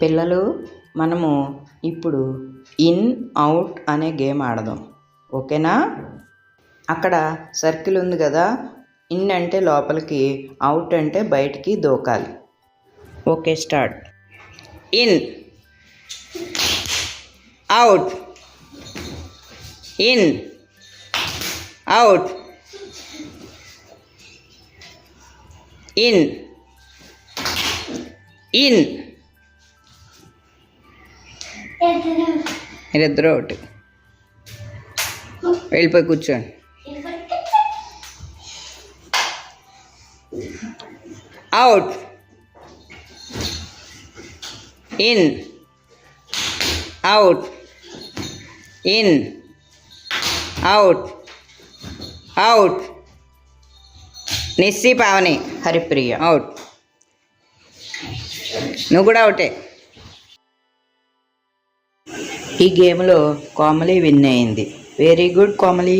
పిల్లలు, మనము ఇప్పుడు ఇన్ అవుట్ అనే గేమ్ ఆడదాం, ఓకేనా? అక్కడ సర్కిల్ ఉంది కదా, ఇన్ అంటే లోపలికి, అవుట్ అంటే బయటికి దూకాలి. Okay, start. In, out, in, out, in, in. మీరిద్దరూ ఒకటి వెళ్ళిపోయి కూర్చోండి. Out, in, out, in, out, out. Nissi, Pavani, Haripriya out. నువ్వు కూడా అవుటే. ఈ గేమ్లో కోమలి విన్ అయింది. Very good Komali.